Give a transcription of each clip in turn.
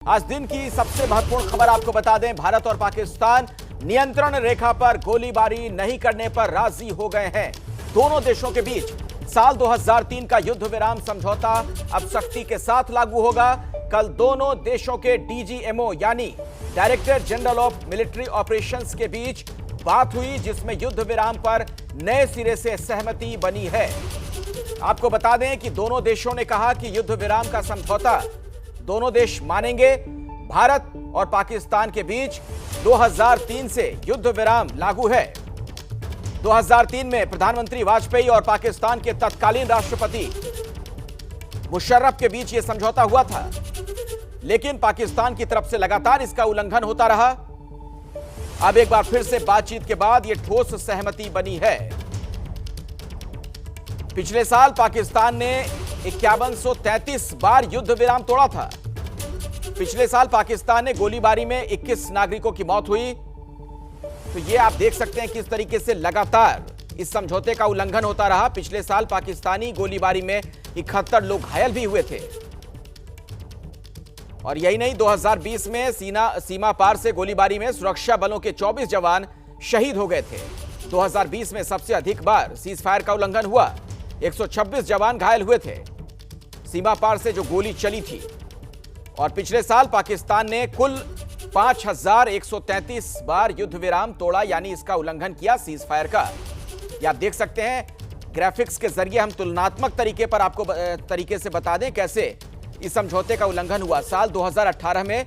आज दिन की सबसे महत्वपूर्ण खबर आपको बता दें, भारत और पाकिस्तान नियंत्रण रेखा पर गोलीबारी नहीं करने पर राजी हो गए हैं। दोनों देशों के बीच साल 2003 का युद्ध विराम समझौता अब सख्ती के साथ लागू होगा। कल दोनों देशों के डीजीएमओ यानी director general of military operations के बीच बात हुई, जिसमें युद्ध विराम पर नए सिरे से सहमति बनी है। आपको बता दें कि दोनों देशों ने कहा कि युद्ध विराम का समझौता दोनों देश मानेंगे। भारत और पाकिस्तान के बीच 2003 से युद्ध विराम लागू है। 2003 में प्रधानमंत्री वाजपेयी और पाकिस्तान के तत्कालीन राष्ट्रपति मुशर्रफ के बीच यह समझौता हुआ था, लेकिन पाकिस्तान की तरफ से लगातार इसका उल्लंघन होता रहा। अब एक बार फिर से बातचीत के बाद यह ठोस सहमति बनी है। पिछले साल पाकिस्तान ने 5133 बार युद्ध विराम तोड़ा था। पिछले साल पाकिस्तान ने गोलीबारी में 21 नागरिकों की मौत हुई। तो ये आप देख सकते हैं किस तरीके से लगातार इस समझौते का उल्लंघन होता रहा। पिछले साल पाकिस्तानी गोलीबारी में 71 लोग घायल भी हुए थे। और यही नहीं, 2020 में सीमा पार से गोलीबारी में सुरक्षा बलों के 24 जवान शहीद हो गए थे। 2020 में सबसे अधिक बार सीज फायर का उल्लंघन हुआ, 126 जवान घायल हुए थे सीमा पार से जो गोली चली थी। और पिछले साल पाकिस्तान ने कुल 5133 बार युद्ध विराम तोड़ा, यानी इसका उल्लंघन किया सीज फायर का। ये आप देख सकते हैं ग्राफिक्स के जरिए हम तुलनात्मक तरीके से बता दें कैसे इस समझौते का उल्लंघन हुआ। साल 2018 में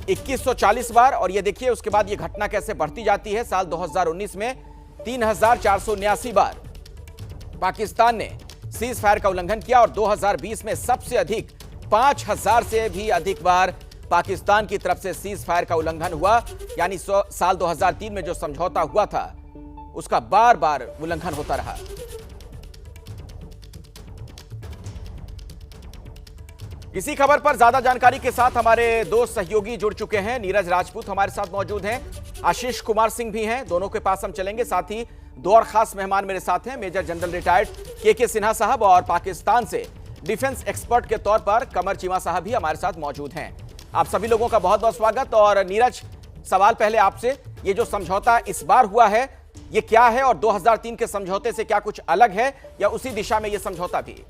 2140 बार, और ये देखिए उसके बाद ये घटना कैसे बढ़ती जाती है। साल 2019 में 3479 बार पाकिस्तान ने सीज फायर का उल्लंघन किया, और 2020 में सबसे अधिक 5000 से भी अधिक बार पाकिस्तान की तरफ से सीज फायर का उल्लंघन हुआ। यानी साल 2003 में जो समझौता हुआ था उसका बार बार उल्लंघन होता रहा। इसी खबर पर ज्यादा जानकारी के साथ हमारे दो सहयोगी जुड़ चुके हैं। नीरज राजपूत हमारे साथ मौजूद हैं, आशीष कुमार सिंह भी हैं, दोनों के पास हम चलेंगे। साथ ही दो और खास मेहमान मेरे साथ हैं, मेजर जनरल रिटायर्ड के सिन्हा साहब और पाकिस्तान से डिफेंस एक्सपर्ट के तौर पर कमर चीमा साहब भी हमारे साथ मौजूद हैं। आप सभी लोगों का बहुत बहुत स्वागत। और नीरज, सवाल पहले आपसे, ये जो समझौता इस बार हुआ है ये क्या है, और 2003 के समझौते से क्या कुछ अलग है या उसी दिशा में ये समझौता भी?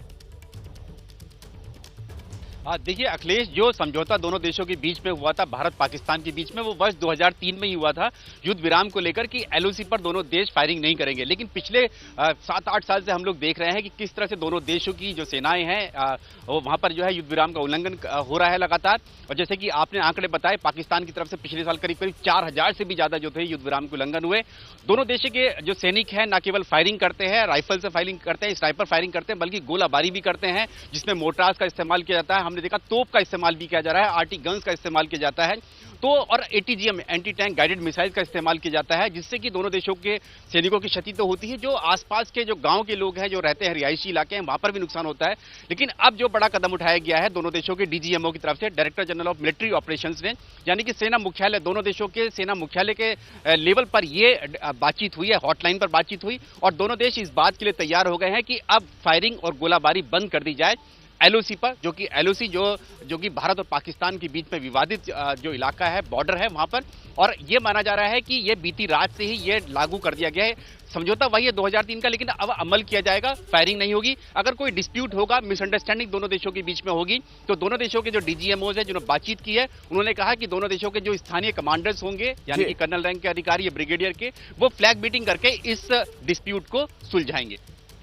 देखिए अखिलेश, जो समझौता दोनों देशों के बीच में हुआ था, भारत पाकिस्तान के बीच में, वो वर्ष 2003 में ही हुआ था युद्ध विराम को लेकर कि एलओसी पर दोनों देश फायरिंग नहीं करेंगे। लेकिन पिछले 7-8 साल से हम लोग देख रहे हैं कि किस तरह से दोनों देशों की जो सेनाएं हैं वहां पर जो है युद्ध विराम का उल्लंघन हो रहा है लगातार। और जैसे कि आपने आंकड़े बताए, पाकिस्तान की तरफ से पिछले साल करीब 4000 से भी ज्यादा जो थे युद्ध विराम के उल्लंघन हुए। दोनों देशों के जो सैनिक हैं न केवल फायरिंग करते हैं, राइफल से फायरिंग करते हैं, स्नाइपर फायरिंग करते हैं, बल्कि गोलाबारी भी करते हैं, जिसमें मोर्टार्स का इस्तेमाल किया जाता है। हमने देखा तोप का इस्तेमाल भी किया जा रहा है, आरटी गन्स का इस्तेमाल किया जाता है, तो और ATGM anti tank guided missile का इस्तेमाल किया जाता है, जिससे कि दोनों देशों के सैनिकों की क्षति तो होती है, जो आसपास के जो गांव के लोग हैं जो रहते हैं रिहायशी इलाके हैं वहां पर भी नुकसान होता है। लेकिन अब जो बड़ा कदम उठाया गया है दोनों देशों के डीजीएमओ की तरफ से, director general of military operations ने, यानी कि सेना मुख्यालय, दोनों देशों के सेना मुख्यालय के लेवल पर ये बातचीत हुई है, हॉटलाइन पर बातचीत हुई, और दोनों देश इस बात के लिए तैयार हो गए हैं कि अब फायरिंग और गोलाबारी बंद कर दी जाए एलओसी पर, जो कि एलओसी जो कि भारत और पाकिस्तान के बीच में विवादित जो इलाका है, बॉर्डर है वहां पर। और ये माना जा रहा है कि ये बीती रात से ही ये लागू कर दिया गया है। समझौता वही है 2003 का, लेकिन अब अमल किया जाएगा, फायरिंग नहीं होगी। अगर कोई डिस्प्यूट होगा, मिसअंडरस्टैंडिंग दोनों देशों के बीच में होगी, तो दोनों देशों के जो डीजीएमओज है जिन्होंने बातचीत की है, उन्होंने कहा कि दोनों देशों के जो स्थानीय कमांडर्स होंगे, यानी कि कर्नल रैंक के अधिकारी या ब्रिगेडियर के, वो फ्लैग मीटिंग करके इस डिस्प्यूट को सुलझाएंगे।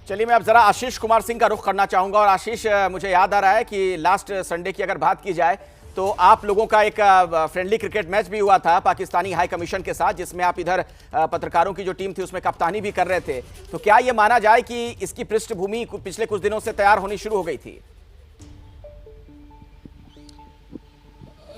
चलिए, मैं अब जरा आशीष कुमार सिंह का रुख करना चाहूंगा। और आशीष, मुझे याद आ रहा है कि लास्ट संडे की अगर बात की जाए तो आप लोगों का एक फ्रेंडली क्रिकेट मैच भी हुआ था पाकिस्तानी हाई कमीशन के साथ, जिसमें आप इधर पत्रकारों की जो टीम थी उसमें कप्तानी भी कर रहे थे। तो क्या यह माना जाए कि इसकी पृष्ठभूमि पिछले कुछ दिनों से तैयार होनी शुरू हो गई थी?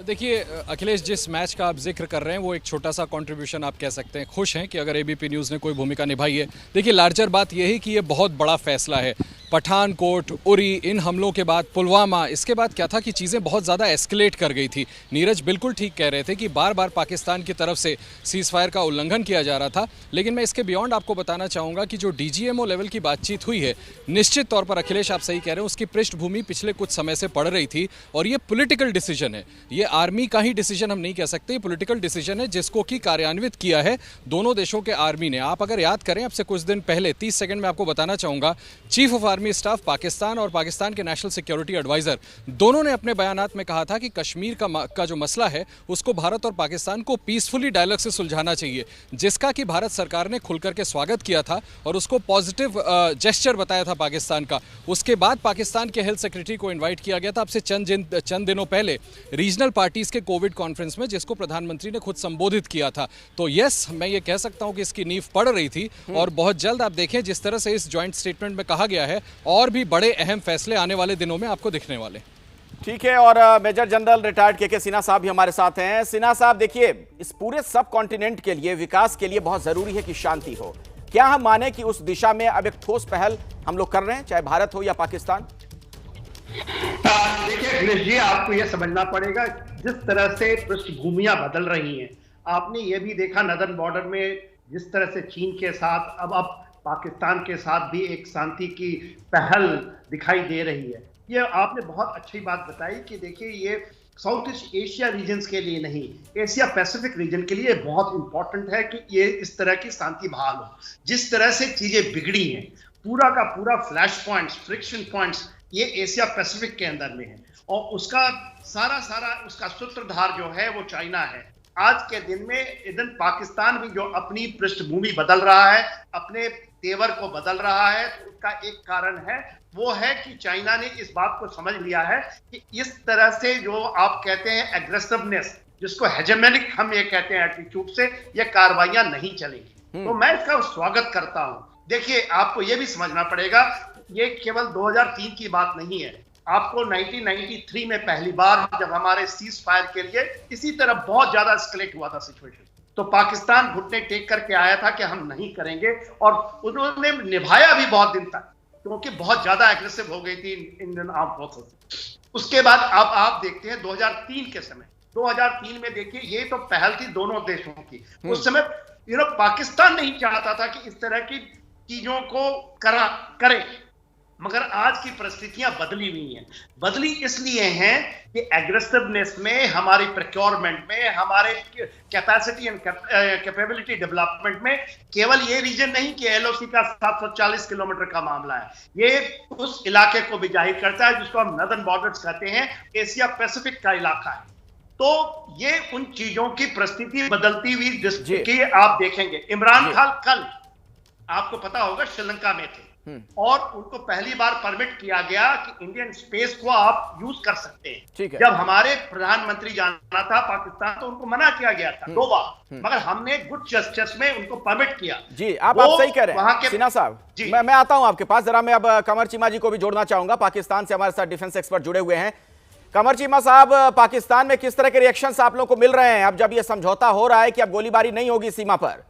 देखिए अखिलेश, जिस मैच का आप जिक्र कर रहे हैं वो एक छोटा सा कंट्रीब्यूशन आप कह सकते हैं। खुश हैं कि अगर एबीपी न्यूज़ ने कोई भूमिका निभाई है। देखिए, लार्जर बात यह है कि ये बहुत बड़ा फैसला है। पठानकोट, उरी, इन हमलों के बाद पुलवामा, इसके बाद क्या था कि चीज़ें बहुत ज़्यादा एस्केलेट कर गई थी। नीरज बिल्कुल ठीक कह रहे थे कि बार बार पाकिस्तान की तरफ से सीज़ फायर का उल्लंघन किया जा रहा था, लेकिन मैं इसके बियॉन्ड आपको बताना चाहूँगा कि जो DGMO लेवल की बातचीत हुई है, निश्चित तौर पर अखिलेश आप सही कह रहे हैं, उसकी पृष्ठभूमि पिछले कुछ समय से पड़ रही थी और ये पॉलिटिकल डिसीजन है। ये आर्मी का ही डिसीजन हम नहीं कह सकते, ये पॉलिटिकल डिसीजन है जिसको कि कार्यान्वित किया है दोनों देशों के आर्मी ने। आप अगर याद करें, अब से कुछ दिन पहले 30 सेकंड में आपको बताना चाहूँगा, chief of army staff Pakistan और पाकिस्तान के नेशनल सिक्योरिटी एडवाइजर दोनों ने अपने बयानात में कहा था कि कश्मीर का जो मसला है उसको भारत और पाकिस्तान को पीसफुली डायलॉग से सुलझाना चाहिए, जिसका कि भारत सरकार ने खुलकर के स्वागत किया था और उसको पॉजिटिव जेस्चर बताया था पाकिस्तान का। उसके बाद पाकिस्तान के हेल्थ सेक्रेटरी को इन्वाइट किया गया था अब से चंद दिनों पहले रीजनल पार्टीज के कोविड कॉन्फ्रेंस में, जिसको प्रधानमंत्री ने खुद संबोधित किया था। तो यस, मैं ये कह सकता हूं कि इसकी नींव पड़ रही थी और बहुत जल्द आप देखें जिस तरह से इस ज्वाइंट स्टेटमेंट में कहा गया है, और भी बड़े अहम फैसले आने वाले दिनों में आपको दिखने वाले। ठीक है, और मेजर जनरल रिटायर्ड के सिन्हा साहब भी हमारे साथ हैं। सिन्हा साहब, देखिए, इस पूरे सब कॉन्टिनेंट के लिए, विकास के लिए बहुत जरूरी है कि शांति हो। क्या हम माने कि उस दिशा में अब एक ठोस पहल हम लोग कर रहे हैं, चाहे भारत हो या पाकिस्तान? देखिए अखिलेश जी, आपको यह समझना पड़ेगा जिस तरह से पृष्ठभूमियां बदल रही हैं। आपने ये भी देखा नदर्न बॉर्डर में जिस तरह से चीन के साथ अब पाकिस्तान के साथ भी एक शांति की पहल दिखाई दे रही है। ये आपने बहुत अच्छी बात बताई कि देखिए, ये साउथ ईस्ट एशिया रीजन के लिए नहीं, एशिया पैसिफिक रीजन के लिए बहुत इंपॉर्टेंट है कि ये इस तरह की शांति बहाल हो। जिस तरह से चीजें बिगड़ी हैं, पूरा का पूरा फ्लैश पॉइंट्स, फ्रिक्शन पॉइंट्स ये एशिया पैसिफिक के अंदर में है, और उसका सारा उसका सूत्रधार जो है वो चाइना है। आज के दिन में इधर पाकिस्तान भी जो अपनी पृष्ठभूमि बदल रहा है, अपने तेवर को बदल रहा है, तो उसका एक कारण है, वो है कि चाइना ने इस बात को समझ लिया है कि इस तरह से जो आप कहते हैं एग्रेसिवनेस, जिसको हेजेमोनिक हम ये कहते हैं एटीट्यूड से, ये कार्रवाइयां नहीं चलेंगी। तो मैं इसका स्वागत करता हूं। देखिए, आपको ये भी समझना पड़ेगा, ये केवल 2003 की बात नहीं है। आपको 1993 में पहली बार जब हमारे सीज फायर के लिए इसी तरह बहुत ज्यादा एस्केलेट हुआ था सिचुएशन, तो पाकिस्तान घुटने टेक करके आया था कि हम नहीं करेंगे, और उन्होंने निभाया भी बहुत दिन तक, क्योंकि बहुत ज्यादा एग्रेसिव हो गई थी इंडियन आर्म फोर्सेस। उसके बाद अब आप देखते हैं 2003 के समय, 2003 में देखिए, ये तो पहल थी दोनों देशों की। उस समय पाकिस्तान नहीं चाहता था कि इस तरह की चीजों को करे, मगर आज की परिस्थितियां बदली हुई हैं। बदली इसलिए हैं कि एग्रेसिवनेस में, हमारी प्रोक्योरमेंट में, हमारे कैपेसिटी एंड कैपेबिलिटी डेवलपमेंट में केवल ये रीजन नहीं कि LOC का 740 किलोमीटर का मामला है, ये उस इलाके को भी जाहिर करता है जिसको हम नदर्न बॉर्डर्स कहते हैं, एशिया पैसिफिक का इलाका है। तो ये उन चीजों की परिस्थिति बदलती हुई जिसकी आप देखेंगे। इमरान खान कल आपको पता होगा श्रीलंका में थे, और उनको पहली बार परमिट किया गया कि इंडियन स्पेस को आप यूज कर सकते हैं। जब हमारे प्रधानमंत्री जाना था पाकिस्तान, तो उनको मना किया गया था 2 बार, मगर हमने गुड जस्टिस में उनको परमिट किया। जी, आप सही कह रहे हैं सिन्हा साहब। मैं आता हूं आपके पास, जरा मैं अब कमर चीमा जी को भी जोड़ना चाहूंगा, पाकिस्तान से हमारे साथ डिफेंस एक्सपर्ट जुड़े हुए हैं। कमर चीमा साहब, पाकिस्तान में किस तरह के रिएक्शंस आप लोगों को मिल रहे हैं अब जब यह समझौता हो रहा है कि अब गोलीबारी नहीं होगी सीमा पर?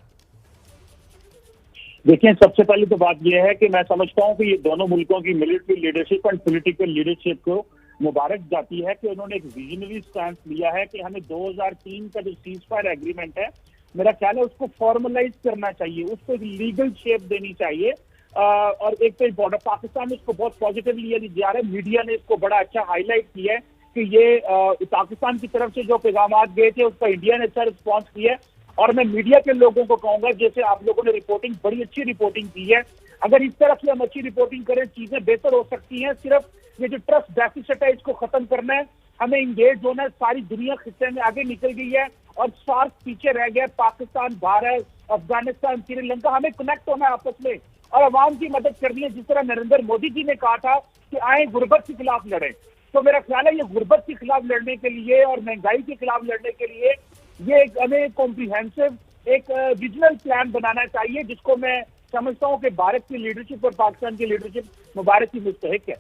देखिए, सबसे पहले तो बात यह है कि मैं समझता हूं कि ये दोनों मुल्कों की military leadership and political leadership को मुबारक जाती है कि उन्होंने एक विजनरी स्टैंड लिया है कि हमें 2003 का जो सीज फायर एग्रीमेंट है, मेरा ख्याल है उसको फॉर्मलाइज करना चाहिए, उसको एक लीगल शेप देनी चाहिए। और एक तो बॉर्डर पाकिस्तान में इसको बहुत पॉजिटिवली लिया जा रहा है। मीडिया ने इसको बड़ा अच्छा हाईलाइट किया है कि ये पाकिस्तान की तरफ से जो पैगाम गए थे उसका इंडिया ने अच्छा रिस्पॉन्स किया है। और मैं मीडिया के लोगों को कहूंगा, जैसे आप लोगों ने रिपोर्टिंग, बड़ी अच्छी रिपोर्टिंग की है, अगर इस तरह से हम अच्छी रिपोर्टिंग करें चीजें बेहतर हो सकती हैं। सिर्फ ये जो ट्रस्ट डेफिसिट है इसको खत्म करना है, हमें इंगेज होना है। सारी दुनिया खिस्से में आगे निकल गई है और सार्क पीछे रह गया। पाकिस्तान, भारत, अफगानिस्तान, श्रीलंका, हमें कनेक्ट होना है आपस में और अवाम की मदद करनी है। जिस तरह नरेंद्र मोदी जी ने कहा था कि आए गुर्बत के खिलाफ लड़े, तो मेरा ख्याल है ये गुर्बत के खिलाफ लड़ने के लिए और महंगाई के खिलाफ लड़ने के लिए ये हमें कॉम्प्रिहेंसिव एक रीजनल प्लान बनाना चाहिए, जिसको मैं समझता हूं कि भारत की लीडरशिप और पाकिस्तान की लीडरशिप मुबारक की मुस्तहिक है।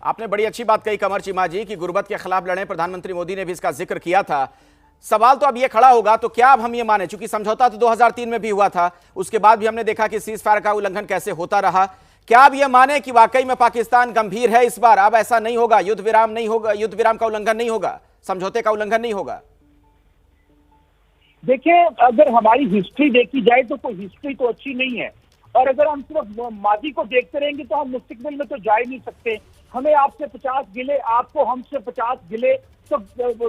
आपने बड़ी अच्छी बात कही कमर चीमा जी कि गुर्बत के खिलाफ लड़े, प्रधानमंत्री मोदी ने भी इसका जिक्र किया था। सवाल तो अब ये खड़ा होगा, तो क्या अब हम ये माने, चूंकि समझौता तो 2003 में भी हुआ था, उसके बाद भी हमने देखा कि सीज फायर का उल्लंघन कैसे होता रहा, क्या आप ये माने कि वाकई में पाकिस्तान गंभीर है इस बार? अब ऐसा नहीं होगा, युद्ध विराम नहीं होगा, युद्ध विराम का उल्लंघन नहीं होगा, समझौते का उल्लंघन नहीं होगा? देखिए, अगर हमारी हिस्ट्री देखी जाए तो कोई हिस्ट्री तो अच्छी नहीं है, और अगर हम सिर्फ माजी को देखते रहेंगे तो हम मुस्तकबिल में तो जा ही नहीं सकते। हमें आपसे 50 गिले, आपको हमसे 50 गिले, तो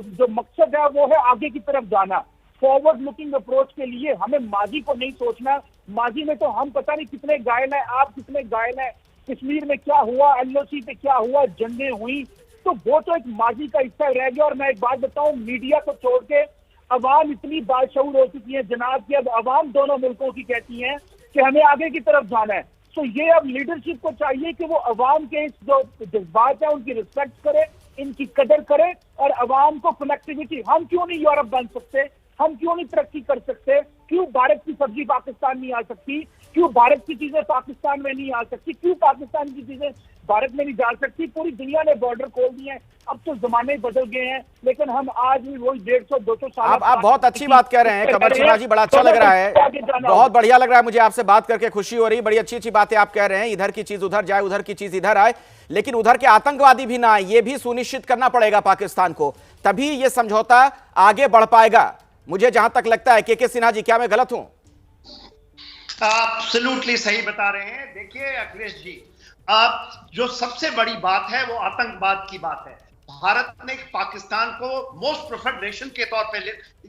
जो मकसद है वो है आगे की तरफ जाना, फॉरवर्ड लुकिंग अप्रोच के लिए। हमें माजी को नहीं सोचना। माजी में तो हम पता नहीं कितने घायल हैं, आप कितने घायल हैं, कश्मीर में क्या हुआ, LOC पे क्या हुआ, जंगें हुई, तो वो तो एक माजी का हिस्सा रह गया। और मैं एक बात बताऊं, मीडिया को छोड़ के अवाम इतनी बाशऊर हो चुकी है जनाब कि अब अवाम दोनों मुल्कों की कहती है कि हमें आगे की तरफ जाना है। तो ये अब लीडरशिप को चाहिए कि वो अवाम के इस जो जज्बात है उनकी रिस्पेक्ट करे, इनकी कदर करे, और अवाम को कनेक्टिविटी, हम क्यों नहीं यूरोप बन सकते, हम क्यों नहीं तरक्की कर सकते, क्यों भारत की सब्जी पाकिस्तान नहीं आ सकती, क्यों भारत की चीजें पाकिस्तान में नहीं आ सकती, क्यों पाकिस्तान की चीजें भारत में नहीं जा सकती। पूरी दुनिया ने बॉर्डर खोल दिए हैं, अब तो जमाने बदल गए हैं, लेकिन हम आज भी वही 150-200 साल। आप बहुत अच्छी बात कह रहे हैं कमर चीमा जी, बड़ा अच्छा लग रहा है, बहुत बढ़िया लग रहा है, मुझे आपसे बात करके खुशी हो रही है। बड़ी अच्छी अच्छी बातें आप कह रहे हैं, इधर की चीज उधर जाए, उधर की चीज इधर आए, लेकिन उधर के आतंकवादी भी ना आए, ये भी सुनिश्चित करना पड़ेगा पाकिस्तान को, तभी ये समझौता आगे बढ़ पाएगा, मुझे जहां तक लगता है। के सिन्हा जी, क्या मैं गलत हूं? आप एब्सोल्युटली सही बता रहे हैं। देखिए अखिलेश जी, आप जो सबसे बड़ी बात है वो आतंकवाद की बात है। भारत ने पाकिस्तान को मोस्ट प्रेफर्ड नेशन के तौर पे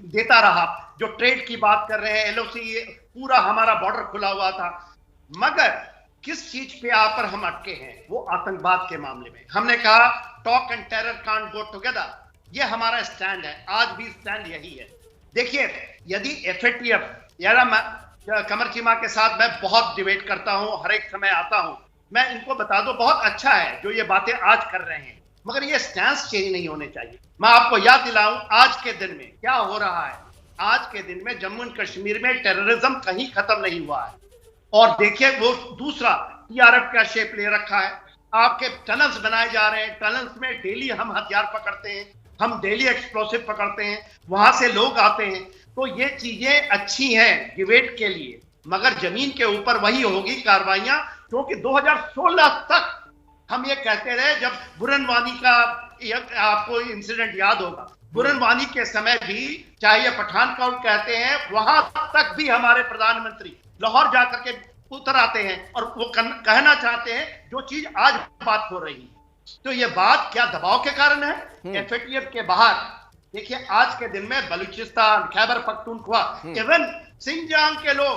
देता रहा। जो ट्रेड की बात कर रहे हैं, LOC, पूरा हमारा बॉर्डर खुला हुआ था, मगर किस चीज पे आप पर हम अटके हैं, वो आतंकवाद के मामले में। हमने कहा talk and terror can't go together, ये हमारा स्टैंड है, आज भी स्टैंड यही है। देखिए, यदि FATF, यार कमर चीमा के साथ मैं बहुत डिबेट करता हूं, हर एक समय आता हूं, मैं इनको बता दो बहुत अच्छा है जो ये बातें आज कर रहे हैं, मगर ये स्टैंस चेंज नहीं होने चाहिए। मैं आपको याद दिलाऊं आज के दिन में क्या हो रहा है। आज के दिन में जम्मू एंड कश्मीर में टेररिज्म कहीं खत्म नहीं हुआ है, और देखिए वो दूसरा TRF का शेप ले रखा है। आपके टनल्स बनाए जा रहे हैं, टनल्स में डेली हम हथियार पकड़ते हैं, हम डेली एक्सप्लोसिव पकड़ते हैं, वहां से लोग आते हैं। तो ये चीजें अच्छी हैं डिबेट के लिए, मगर जमीन के ऊपर वही होगी कार्रवाइयां, क्योंकि 2016 तक हम ये कहते रहे। जब बुरनवानी का आपको इंसिडेंट याद होगा, बुरनवानी के समय भी, चाहे ये पठानकोट कहते हैं, वहां तक भी हमारे प्रधानमंत्री लाहौर जाकर के उतर आते हैं और वो कहना चाहते हैं जो चीज आज बात हो रही है। तो ये बात क्या दबाव के कारण है? FATF के बाहर देखिए, आज के दिन में बलूचिस्तान, खैबर पख्तूनख्वा, इवन सिंजांग के लोग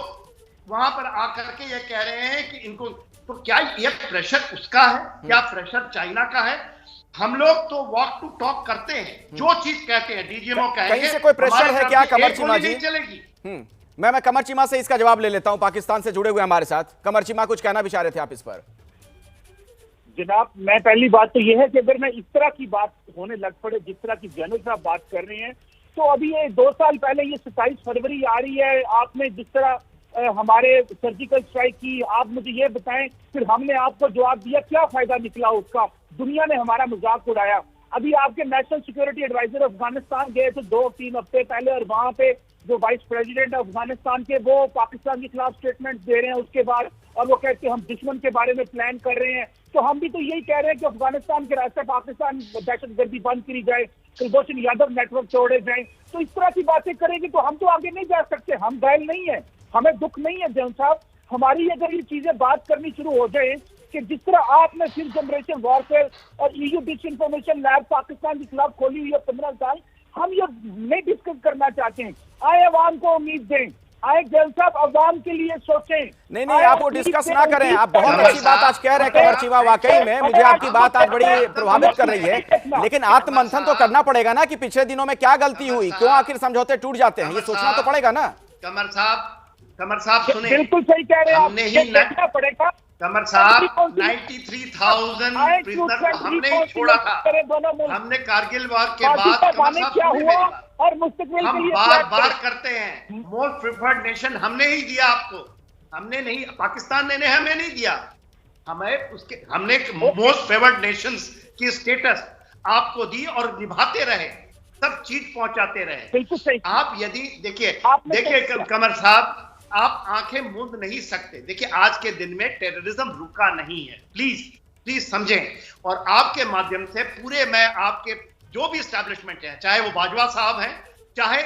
वहां पर आकर के ये कह रहे हैं कि इनको, तो क्या ये प्रेशर उसका है, क्या प्रेशर चाइना का है? हम लोग तो वॉक टू टॉक करते हैं, जो चीज कहते हैं DGMO कहेंगे। कहीं से कोई प्रेशर है क्या कमर चीमा जी? चलेगी। मैं कमर चीमा से इसका जवाब ले लेता हूं, पाकिस्तान से जुड़े हुए हमारे साथ। कमर चीमा, कुछ कहना भी चाह रहे थे आप इस पर? जनाब, मैं पहली बात तो यह है कि अगर मैं इस तरह की बात होने लग पड़े जिस तरह की जनरल साहब बात कर रहे हैं, तो अभी ये 2 साल पहले ये 27 फरवरी आ रही है, आपने जिस तरह हमारे सर्जिकल स्ट्राइक की, आप मुझे ये बताएं, फिर हमने आपको जवाब दिया, क्या फायदा निकला उसका? दुनिया ने हमारा मजाक उड़ाया। अभी आपके नेशनल सिक्योरिटी एडवाइजर अफगानिस्तान गए थे 2-3 हफ्ते पहले, और वहां पे जो वाइस प्रेसिडेंट है अफगानिस्तान के, वो पाकिस्तान के खिलाफ स्टेटमेंट दे रहे हैं उसके बाद, और वो कहते हैं हम दुश्मन के बारे में प्लान कर रहे हैं। तो हम भी तो यही कह रहे हैं कि अफगानिस्तान के रास्ते पाकिस्तान दहशतगर्दी बंद करी जाए, कुलभूषण यादव नेटवर्क तोड़े जाए। तो इस तरह की बातें करेंगे तो हम तो आगे नहीं जा सकते। हम घायल नहीं है, हमें दुख नहीं है जैन साहब। हमारी अगर ये चीजें बात करनी शुरू हो जाए कि जिस तरह आपने फिफ्थ जनरेशन वॉरफेयर और EU डिसइंफॉर्मेशन लैब पाकिस्तान के खिलाफ खोली हुई है 15 साल, हम ये नहीं डिस्कस करना चाहते हैं। आए अवाम को उम्मीद दें, आए जैन साहब अवाम के लिए सोचें। नहीं, आप वो डिस्कस ना करें। आप बहुत अच्छी बात आज कह रहे हैं कमर चीमा, वाकई में मुझे आपकी बात आज बड़ी प्रभावित कर रही है, लेकिन आत्ममंथन तो करना पड़ेगा ना कि पिछले दिनों में क्या गलती हुई, क्यों आखिर समझौते टूट जाते हैं, ये सोचना तो पड़ेगा ना। कमर साहब सुने, बिल्कुल सही कह रहे हैं आप, देखना पड़ेगा। कमर साहब, 93,000 प्रिजनर हमने ही छोड़ा था। हमने कारगिल वॉर के बाद क्या हुआ और मुस्तकबिल हम बार बार करते हैं, मोस्ट प्रिफर्ड नेशन हमने ही दिया आपको, हमने नहीं, पाकिस्तान ने हमें नहीं दिया, हमने मोस्ट फेवर्ड नेशंस की स्टेटस आपको दी और निभाते रहे, सब चीज पहुंचाते रहे। बिल्कुल सही। आप यदि देखिए कमर साहब, आप आंखें मूंद नहीं सकते। देखिए आज के दिन में टेररिज्म रुका नहीं है, प्लीज समझें। और आपके माध्यम से पूरे मैं आपके जो भी एस्टैब्लिशमेंट है, चाहे वो बाजवा साहब हैं, चाहे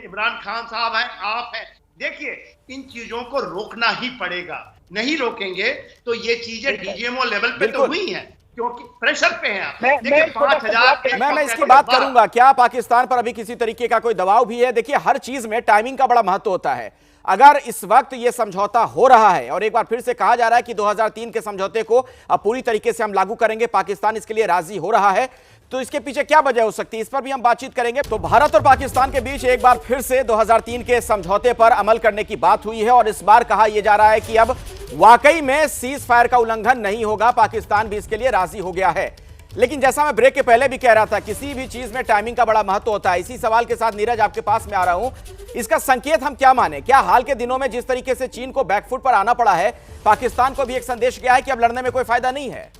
इमरान खान साहब हैं, आप हैं, देखिए इन चीजों को रोकना ही पड़ेगा। नहीं रोकेंगे तो ये चीजें डीजीएमओ लेवल पे तो हुई हैं, क्योंकि प्रेशर पे हैं आप। देखिए 5,000 मैं इसकी बात करूंगा, क्या पाकिस्तान पर अभी किसी तरीके का कोई दबाव भी है? देखिए हर चीज में टाइमिंग का बड़ा महत्व होता है। अगर इस वक्त यह समझौता हो रहा है और एक बार फिर से कहा जा रहा है कि 2003 के समझौते को अब पूरी तरीके से हम लागू करेंगे, पाकिस्तान इसके लिए राजी हो रहा है, तो इसके पीछे क्या वजह हो सकती है, इस पर भी हम बातचीत करेंगे। तो भारत और पाकिस्तान के बीच एक बार फिर से 2003 के समझौते पर अमल करने की बात हुई है और इस बार कहा यह जा रहा है कि अब वाकई में सीज फायर का उल्लंघन नहीं होगा, पाकिस्तान भी इसके लिए राजी हो गया है। लेकिन जैसा मैं ब्रेक के पहले भी कह रहा था, किसी भी चीज में टाइमिंग का बड़ा महत्व होता है। इसी सवाल के साथ नीरज आपके पास में आ रहा हूं, इसका संकेत हम क्या माने? क्या हाल के दिनों में जिस तरीके से चीन को बैकफुट पर आना पड़ा है, पाकिस्तान को भी एक संदेश गया है कि अब लड़ने में कोई फायदा नहीं है?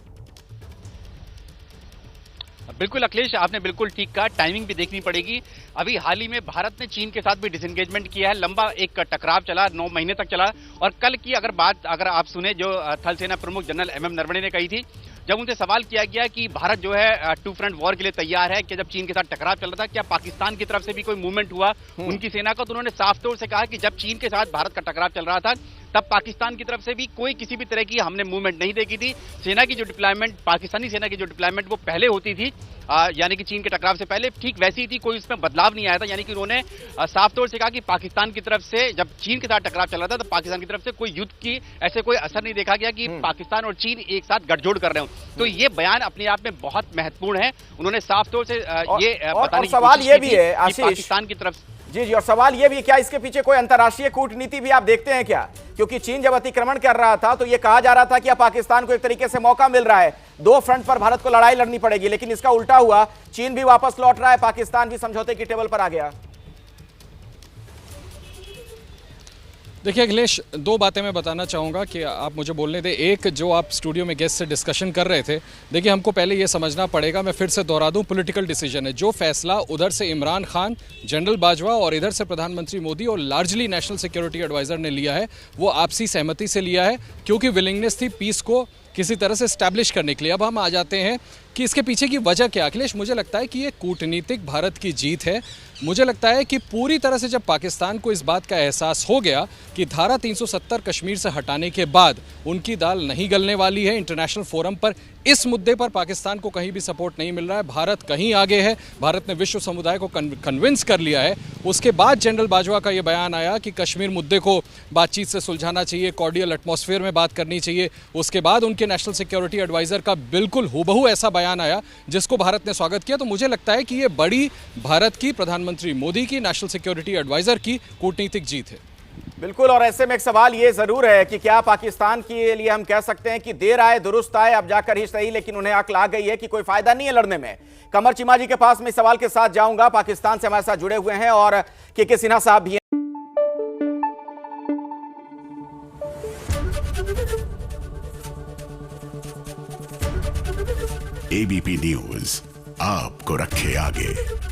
बिल्कुल अखिलेश, आपने बिल्कुल ठीक कहा, टाइमिंग भी देखनी पड़ेगी। अभी हाल ही में भारत ने चीन के साथ भी डिसएंगेजमेंट किया है, लंबा एक टकराव चला, 9 महीने तक चला। और कल की अगर आप सुने जो थल सेना प्रमुख जनरल MM नरवणे ने कही थी, जब उनसे सवाल किया गया कि भारत जो है 2 फ्रंट वॉर के लिए तैयार है, कि जब चीन के साथ टकराव चल रहा था क्या पाकिस्तान की तरफ से भी कोई मूवमेंट हुआ उनकी सेना का, तो उन्होंने साफ तौर से कहा कि जब चीन के साथ भारत का टकराव चल रहा था तब पाकिस्तान की तरफ से भी कोई किसी भी तरह की हमने मूवमेंट नहीं देखी थी। सेना की जो डिप्लॉयमेंट, पाकिस्तानी सेना की जो डिप्लॉयमेंट वो पहले होती थी, यानी कि चीन के टकराव से पहले ठीक वैसी ही थी, कोई उसमें बदलाव नहीं आया था। यानी कि उन्होंने साफ तौर से कहा कि पाकिस्तान की तरफ से जब चीन के साथ टकराव चल रहा था तो पाकिस्तान की तरफ से कोई युद्ध की ऐसे कोई असर नहीं देखा गया कि पाकिस्तान और चीन एक साथ गठजोड़ कर रहे हो। तो ये बयान अपने आप में बहुत महत्वपूर्ण है। उन्होंने साफ तौर से ये बताने की सवाल ये भी है कि पाकिस्तान की तरफ जी, और सवाल ये भी क्या इसके पीछे कोई अंतर्राष्ट्रीय कूटनीति भी आप देखते हैं क्या? क्योंकि चीन जब अतिक्रमण कर रहा था तो ये कहा जा रहा था कि अब पाकिस्तान को एक तरीके से मौका मिल रहा है, 2 फ्रंट पर भारत को लड़ाई लड़नी पड़ेगी, लेकिन इसका उल्टा हुआ, चीन भी वापस लौट रहा है, पाकिस्तान भी समझौते की टेबल पर आ गया। देखिए अखिलेश, 2 बातें मैं बताना चाहूँगा कि आप मुझे बोलने दें। एक, जो आप स्टूडियो में गेस्ट से डिस्कशन कर रहे थे, देखिए हमको पहले ये समझना पड़ेगा, मैं फिर से दोहरा दूँ, पॉलिटिकल डिसीजन है। जो फैसला उधर से इमरान खान, जनरल बाजवा और इधर से प्रधानमंत्री मोदी और लार्जली नेशनल सिक्योरिटी एडवाइज़र ने लिया है, वो आपसी सहमति से लिया है, क्योंकि विलिंगनेस थी पीस को किसी तरह से स्टैब्लिश करने के लिए। अब हम आ जाते हैं कि इसके पीछे की वजह क्या। अखिलेश, मुझे लगता है कि ये कूटनीतिक भारत की जीत है। मुझे लगता है कि पूरी तरह से जब पाकिस्तान को इस बात का एहसास हो गया कि धारा 370 कश्मीर से हटाने के बाद उनकी दाल नहीं गलने वाली है, इंटरनेशनल फोरम पर इस मुद्दे पर पाकिस्तान को कहीं भी सपोर्ट नहीं मिल रहा है, भारत कहीं आगे है, भारत ने विश्व समुदाय को कन्विंस कर लिया है। उसके बाद जनरल बाजवा का ये बयान आया कि कश्मीर मुद्दे को बातचीत से सुलझाना चाहिए, कॉर्डियल एटमॉस्फेयर में बात करनी चाहिए। उसके बाद उनके नेशनल सिक्योरिटी एडवाइज़र का बिल्कुल हूबहू ऐसा बयान आया जिसको भारत ने स्वागत किया। तो मुझे लगता है कि ये बड़ी भारत की, प्रधानमंत्री मोदी की, नेशनल सिक्योरिटी एडवाइज़र की कूटनीतिक जीत है। बिल्कुल, और ऐसे में एक सवाल ये जरूर है कि क्या पाकिस्तान के लिए हम कह सकते हैं कि देर आए दुरुस्त आए, अब जाकर ही सही, लेकिन उन्हें अक्ल आ गई है कि कोई फायदा नहीं है लड़ने में। कमर चिमा जी के पास में इस सवाल के साथ जाऊंगा, पाकिस्तान से हमारे साथ जुड़े हुए हैं और के सिन्हा साहब भी हैं। ABP न्यूज आपको रखे आगे।